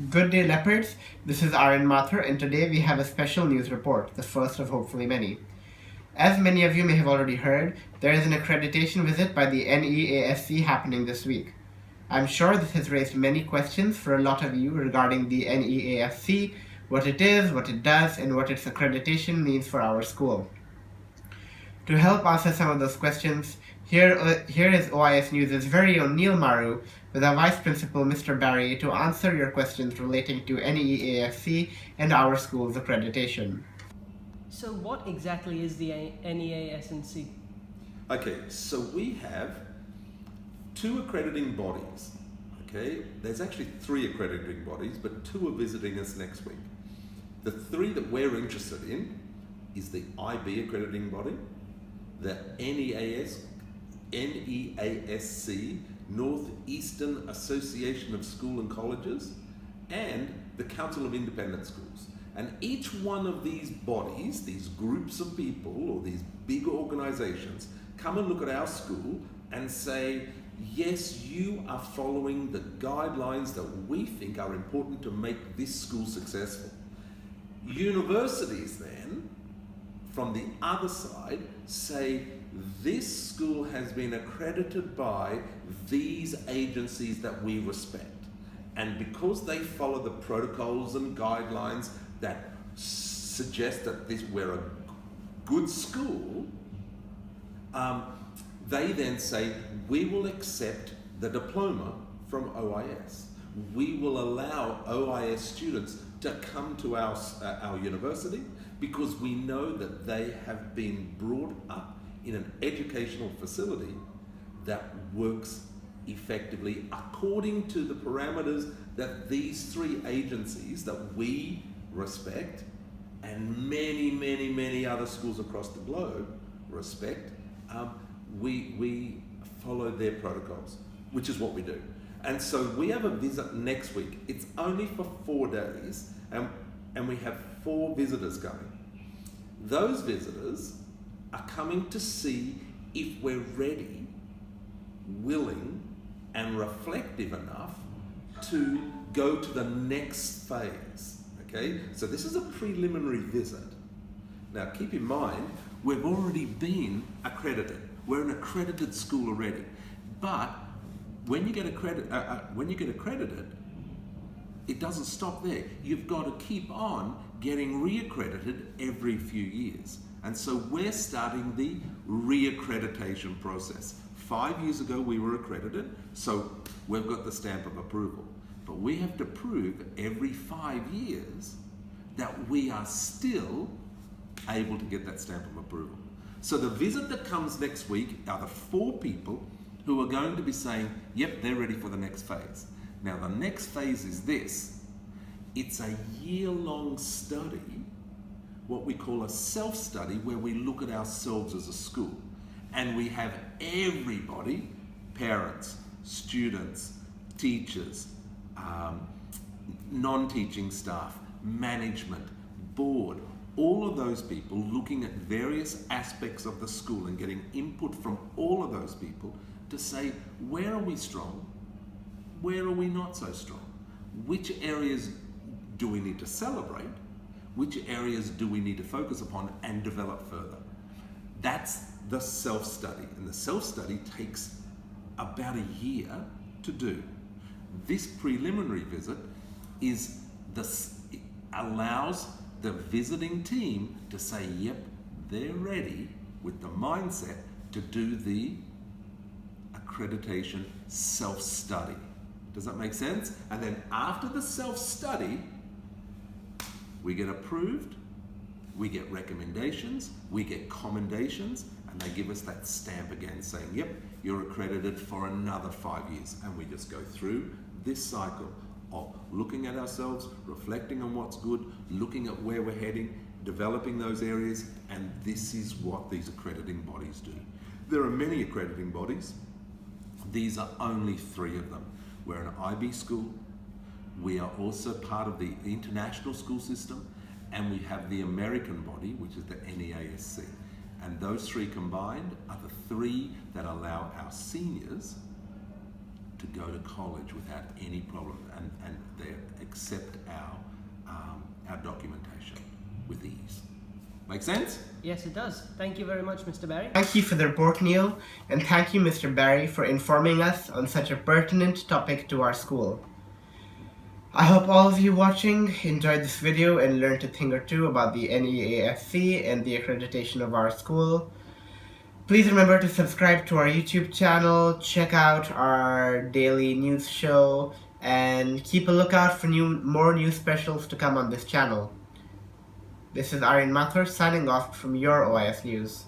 Good day, Leopards. This is Aryan Mathur, and today we have a special news report, the first of hopefully many. As many of you may have already heard, there is an accreditation visit by the NEASC happening this week. I'm sure this has raised many questions for a lot of you regarding the NEASC, what it is, what it does, and what its accreditation means for our school. To help answer some of those questions, here is OISNews' very own Neil Maru with our Vice Principal, Mr. Barry, to answer your questions relating to NEASC and our school's accreditation. So what exactly is the NEASC? Okay, so we have two accrediting bodies. Okay, there's actually three accrediting bodies, but two are visiting us next week. The three that we're interested in is the IB accrediting body, the NEASC, Northeastern Association of School and Colleges, and the Council of Independent Schools. And each one of these bodies, these groups of people or these big organizations, come and look at our school and say, yes, you are following the guidelines that we think are important to make this school successful. Universities then, from the other side, say this school has been accredited by these agencies that we respect. And because they follow the protocols and guidelines that suggest that we're a good school, they then say, we will accept the diploma from OIS. We will allow OIS students to come to our university because we know that they have been brought up in an educational facility that works effectively according to the parameters that these three agencies that we respect and many other schools across the globe respect. We follow their protocols, which is what we do. And so we have a visit next week. It's only for 4 days, and we have 4 visitors coming. Those visitors are coming to see if we're ready, willing, and reflective enough to go to the next phase. Okay? So this is a preliminary visit. Now keep in mind, we've already been accredited. We're an accredited school already. But when you get accredited, it doesn't stop there. You've got to keep on getting reaccredited every few years. And so we're starting the reaccreditation process. 5 years ago we were accredited, so we've got the stamp of approval. But we have to prove every 5 years that we are still able to get that stamp of approval. So the visit that comes next week are the 4 people who are going to be saying, yep, they're ready for the next phase. Now the next phase is this. It's a year-long study, what we call a self-study, where we look at ourselves as a school. And we have everybody, parents, students, teachers, non-teaching staff, management, board, all of those people looking at various aspects of the school and getting input from all of those people to say, where are we strong? Where are we not so strong? Which areas do we need to celebrate? Which areas do we need to focus upon and develop further? That's the self-study, and the self-study takes about a year to do. This preliminary visit allows the visiting team to say, yep, they're ready with the mindset to do the accreditation self-study. Does that make sense? And then after the self-study, we get approved, we get recommendations, we get commendations, and they give us that stamp again saying, yep, you're accredited for another 5 years. And we just go through this cycle of looking at ourselves, reflecting on what's good, looking at where we're heading, developing those areas, and this is what these accrediting bodies do. There are many accrediting bodies. These are only 3 of them. We're an IB school. We are also part of the international school system, and we have the American body, which is the NEASC. And those 3 combined are the 3 that allow our seniors to go to college without any problem, and they accept our documentation with ease. Make sense? Yes, it does. Thank you very much, Mr. Barry. Thank you for the report, Neil, and thank you, Mr. Barry, for informing us on such a pertinent topic to our school. I hope all of you watching enjoyed this video and learned a thing or two about the NEASC and the accreditation of our school. Please remember to subscribe to our YouTube channel, check out our daily news show, and keep a lookout for more news specials to come on this channel. This is Aryan Mathur signing off from your OIS News.